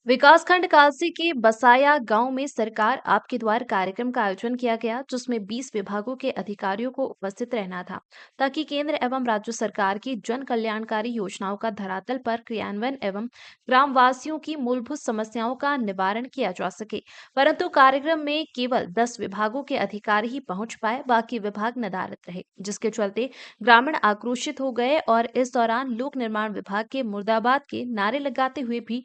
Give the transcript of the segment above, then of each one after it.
विकासखंड कालसी के बसाया गांव में सरकार आपके द्वार कार्यक्रम का आयोजन किया गया, जिसमें 20 विभागों के अधिकारियों को उपस्थित रहना था, ताकि केंद्र एवं राज्य सरकार की जन कल्याणकारी योजनाओं का धरातल पर क्रियान्वयन एवं ग्रामवासियों की मूलभूत समस्याओं का निवारण किया जा सके। परंतु कार्यक्रम में केवल 10 विभागों के अधिकारी ही पहुंच पाए, बाकी विभाग नदारद रहे, जिसके चलते ग्रामीण आक्रोशित हो गए और इस दौरान लोक निर्माण विभाग के मुर्दाबाद के नारे लगाते हुए भी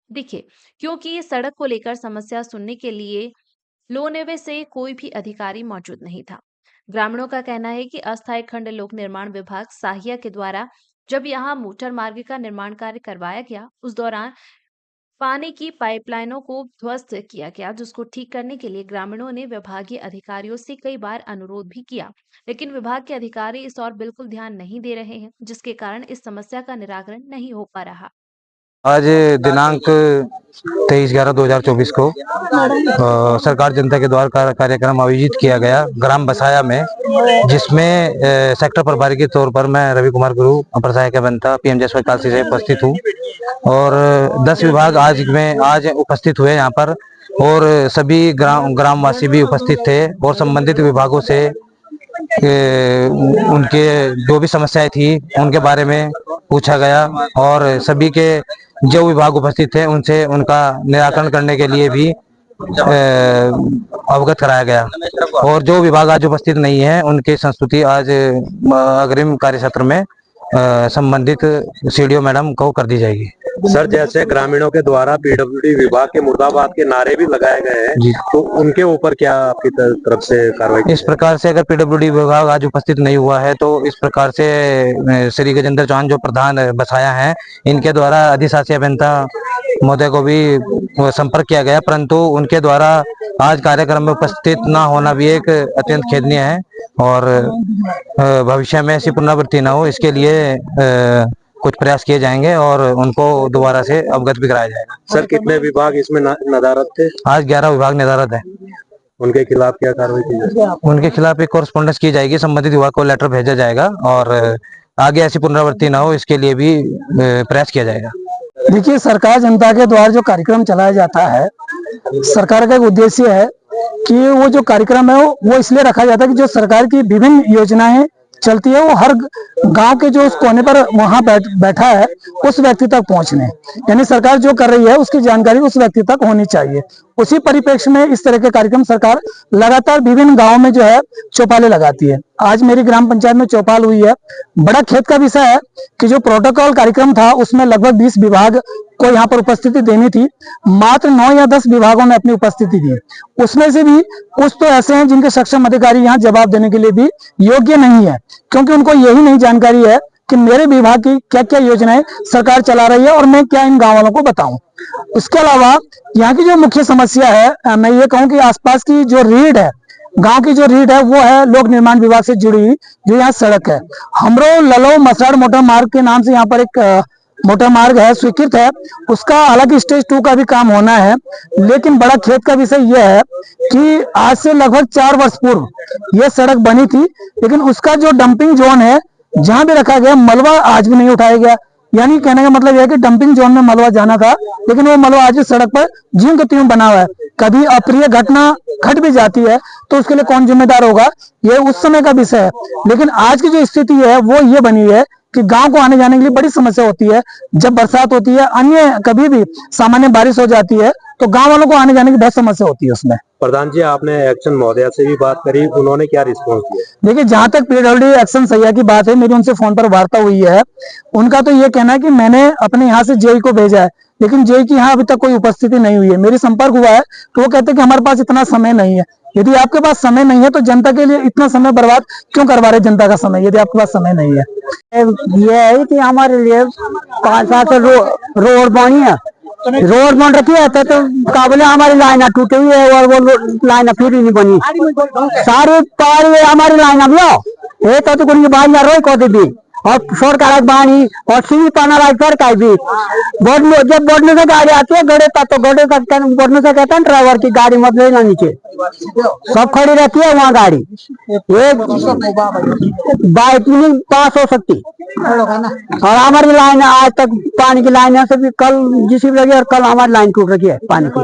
दिखे, क्योंकि सड़क को लेकर समस्या सुनने के लिए लोनेवे से कोई भी अधिकारी मौजूद नहीं था। ग्रामीणों का कहना है कि अस्थायी खंड लोक निर्माण विभाग साहिया के द्वारा जब यहाँ मोटर मार्ग का निर्माण कार्य करवाया गया, उस दौरान पानी की पाइपलाइनों को ध्वस्त किया गया, जिसको ठीक करने के लिए ग्रामीणों ने विभागीय अधिकारियों से कई बार अनुरोध भी किया, लेकिन विभाग के अधिकारी इस ओर बिल्कुल ध्यान नहीं दे रहे हैं, जिसके कारण इस समस्या का निराकरण नहीं हो पा रहा। आज दिनांक 23/11/2024 को सरकार जनता के द्वार का कार्यक्रम आयोजित किया गया ग्राम बसाया में, जिसमें सेक्टर प्रभारी के तौर पर मैं रवि कुमार गुरु अपर सहायक अभियंता पीएम जसवाई कालसी से उपस्थित हूँ और 10 विभाग आज उपस्थित हुए यहाँ पर और सभी ग्रामवासी भी उपस्थित थे और संबंधित विभागों से उनके जो भी समस्याएं थी उनके बारे में पूछा गया और सभी के जो विभाग उपस्थित थे उनसे उनका निराकरण करने के लिए भी अवगत कराया गया और जो विभाग आज उपस्थित नहीं है उनकी संस्तुति आज अग्रिम कार्य सत्र में संबंधित सीडीओ मैडम को कर दी जाएगी। सर, जैसे ग्रामीणों के द्वारा पीडब्ल्यूडी विभाग के मुर्दाबाद के नारे भी लगाए गए हैं, तो उनके ऊपर क्या आपकी तरफ से कार्रवाई? इस प्रकार से अगर पीडब्ल्यूडी विभाग आज उपस्थित नहीं हुआ है तो इस प्रकार से श्री गजेंद्र चौहान जो प्रधान बसाया हैं, इनके द्वारा अधिशासी अभियंता महोदय को भी संपर्क किया गया, परंतु उनके द्वारा आज कार्यक्रम में उपस्थित न होना भी एक अत्यंत खेदनीय है और भविष्य में ऐसी पुनरावृत्ति न हो इसके लिए कुछ प्रयास किए जाएंगे और उनको दोबारा से अवगत भी कराया जाएगा। सर, कितने विभाग इसमें नदारद थे? आज 11 विभाग नदारद है। उनके खिलाफ क्या कार्रवाई की जाएगी? उनके खिलाफ एक कॉरेस्पॉन्डेंस की जाएगी, संबंधित विभाग को लेटर भेजा जाएगा और आगे ऐसी पुनरावृत्ति न हो इसके लिए भी प्रयास किया जाएगा। देखिए, सरकार जनता के द्वारा जो कार्यक्रम चलाया जाता है, सरकार का एक उद्देश्य है कि वो जो कार्यक्रम है वो इसलिए रखा जाता है कि जो सरकार की विभिन्न योजनाएं चलती है वो हर गांव के जो उस कोने पर वहां बैठा है उस व्यक्ति तक पहुंचने, यानी सरकार जो कर रही है उसकी जानकारी उस व्यक्ति तक होनी चाहिए। उसी परिप्रेक्ष्य में इस तरह के कार्यक्रम सरकार लगातार विभिन्न गांवों में जो है चौपालें लगाती है। आज मेरी ग्राम पंचायत में चौपाल हुई है। बड़ा खेद का विषय है कि जो प्रोटोकॉल कार्यक्रम था उसमें लगभग 20 विभाग को यहाँ पर उपस्थिति देनी थी, मात्र 9 या 10 विभागों ने अपनी उपस्थिति दी। उसमें से भी कुछ तो ऐसे हैं जिनके सक्षम अधिकारी यहाँ जवाब देने के लिए भी योग्य नहीं है, क्योंकि उनको यही नहीं जानकारी है कि मेरे विभाग की क्या क्या योजनाएं सरकार चला रही है और मैं क्या इन गाँव वालों को बताऊं। उसके अलावा यहाँ की जो मुख्य समस्या है, मैं ये कहूँ कि आसपास की जो रीढ़ है, गांव की जो रीढ़ है वो है लोक निर्माण विभाग से जुड़ी हुई जो यहाँ सड़क है। हमरो ललो मसराड़ मोटर मार्ग के नाम से यहाँ पर एक मोटर मार्ग है, स्वीकृत है, उसका हालांकि स्टेज 2 का भी काम होना है, लेकिन बड़ा खेद का विषय यह है कि आज से लगभग 4 वर्ष पूर्व यह सड़क बनी थी, लेकिन उसका जो डंपिंग जोन है जहां भी रखा गया मलबा आज भी नहीं उठाया गया। यानी कहने का मतलब यह है कि डंपिंग जोन में मलबा जाना था, लेकिन वो मलबा आज भी सड़क पर ज्यों के त्यों बना हुआ है। कभी अप्रिय घटना घट भी जाती है तो उसके लिए कौन जिम्मेदार होगा, ये उस समय का विषय है। लेकिन आज की जो स्थिति है वो ये बनी है कि गांव को आने जाने के लिए बड़ी समस्या होती है। जब बरसात होती है, अन्य कभी भी सामान्य बारिश हो जाती है तो गांव वालों को आने जाने की बहुत समस्या होती है उसमें। प्रधान जी, आपने एक्शन महोदया से भी बात करी, उन्होंने क्या रिस्पॉन्स दिया? देखिए, जहां तक पीडब्ल्यूडी एक्शन सैया की बात है, मेरी उनसे फोन पर वार्ता हुई है। उनका तो ये कहना है कि मैंने अपने यहाँ से जेई को भेजा है, लेकिन जेई की यहाँ अभी तक कोई उपस्थिति नहीं हुई है। मेरी संपर्क हुआ है तो वो कहते हैं कि हमारे पास इतना समय नहीं है। यदि आपके पास समय नहीं है तो जनता के लिए इतना समय बर्बाद क्यों करवा रहे जनता का समय, यदि आपके पास समय नहीं है? ये है कि हमारे लिए 5 साल रोड बनी है, रोड बन रखी है तो काबले हमारी लाइन टूटी हुई है और वो लाइन फिर नहीं बनी। सारी पार हमारी लाइन भी आओ ये तो बाहर रोई को दी और सरकार पानी और सीधी पाना सरकार भी जब बढ़ने से गाड़ी आती है गड़े तक, तो गड़े तक बढ़ने से कहता है ड्राइवर की गाड़ी मत लेना नीचे, सब खड़ी रहती है वहाँ गाड़ी। एक बाइक नहीं पास हो सकती। और हमारी लाइन आज तक पानी की लाइन से भी कल जिसी लगी और कल हमारी लाइन टूट रही है पानी की।